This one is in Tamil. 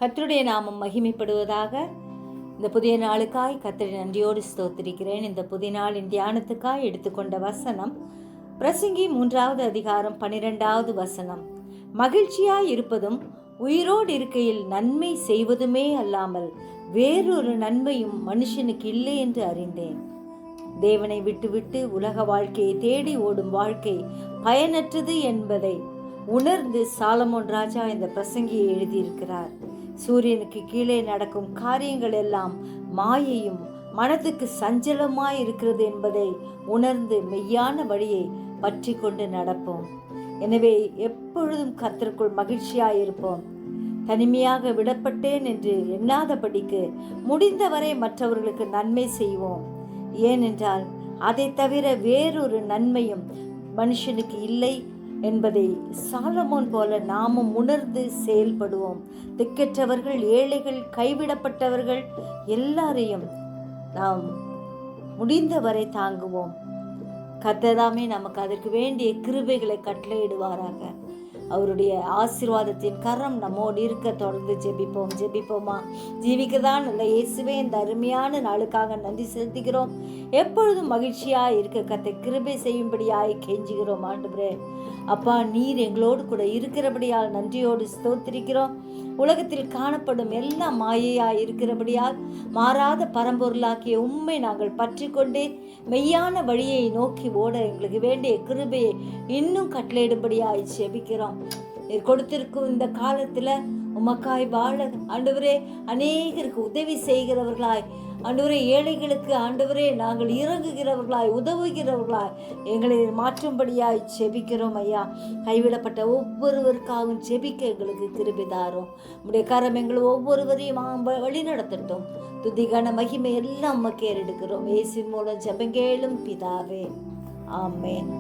கர்த்தருடைய நாமம் மகிமைப்படுவதாக. இந்த புதிய நாளுக்காய் கர்த்தரை நன்றியோடு ஸ்தோத்திரிக்கிறேன். இந்த புதிய நாளின் தியானத்துக்காய் எடுத்துக்கொண்ட வசனம் பிரசங்கி 3வது அதிகாரம் 12வது வசனம். மகிழ்ச்சியாய் இருப்பதும் உயிரோடு இருக்கையில் நன்மை செய்வதுமே அல்லாமல் வேறொரு நன்மையும் மனுஷனுக்கு இல்லை என்று அறிந்தேன். தேவனை விட்டுவிட்டு உலக வாழ்க்கையை தேடி ஓடும் வாழ்க்கை பயனற்றது என்பதை உணர்ந்து சாலமோன் ராஜா இந்த பிரசங்கியை எழுதியிருக்கிறார். சூரியனுக்கு கீழே நடக்கும் காரியங்கள் எல்லாம் மாயையும் மனதுக்கு சஞ்சலமாய் இருக்கிறது என்பதை உணர்ந்து மெய்யான வழியை பற்றி கொண்டு நடப்போம். எனவே எப்பொழுதும் கர்த்தருக்குள் மகிழ்ச்சியாயிருப்போம். தனிமையாக விடப்பட்டேன் என்று எண்ணாதபடிக்கு முடிந்தவரை மற்றவர்களுக்கு நன்மை செய்வோம். ஏனென்றால் அதை தவிர வேறொரு நன்மையும் மனுஷனுக்கு இல்லை என்பதை சாலமோன் போல நாமும் உணர்ந்து செயல்படுவோம். திக்கற்றவர்கள், ஏழைகள், கைவிடப்பட்டவர்கள் எல்லாரையும் நாம் முடிந்தவரை தாங்குவோம். கர்த்தர்தாமே நமக்கு அதற்கு வேண்டிய கிருபைகளை கட்டளையிடுவாராக. அவருடைய ஆசீர்வாதத்தின் கரம் நம்மோடு இருக்க தொடர்ந்து ஜெபிப்போமா? ஜீவிக்கதான் நல்ல இயேசுவே, இந்த அருமையான நாளுக்காக நன்றி செலுத்துகிறோம். எப்பொழுதும் மகிழ்ச்சியாய் இருக்க கர்த்தர் கிருபை செய்யும்படியாய் கெஞ்சுகிறோம். ஆண்டவரே அப்பா, நீர் எங்களோடு கூட இருக்கிறபடியால் நன்றியோடு ஸ்தோத்திரிக்கிறோம். உலகத்தில் காணப்படும் எல்லாம் மாயையாய் இருக்கிறபடியால் மாறாத பரம்பொருளாக்கிய உம்மை நாங்கள் பற்றி கொண்டே மெய்யான வழியை நோக்கி ஓட எங்களுக்கு வேண்டிய கிருபையை இன்னும் கட்டளையிடும்படியாய் ஜெபிக்கிறோம். நீர் கொடுத்திருக்கும் இந்த காலத்தில் உமக்காய் வாழ ஆண்டவரே அநேகருக்கு உதவி செய்கிறவர்களாய், ஆண்டவரே ஏழைகளுக்கு ஆண்டவரே நாங்கள் இறங்குகிறவர்களாய், உதவுகிறவர்களாய் எங்களை மாற்றும்படியாய் ஜெபிக்கிறோம் ஐயா. கைவிடப்பட்ட ஒவ்வொருவருக்காகவும் ஜெபிக்க எங்களுக்கு கிருபை தாரும். உம்முடைய கரம் எங்களை ஒவ்வொருவரையும் வழி நடத்தட்டும். துதிகான மகிமை எல்லாம் உமக்கு ஏறெடுக்கிறோம். இயேசுவின் மூலம் ஜெபங்கேளும் பிதாவே, ஆமென்.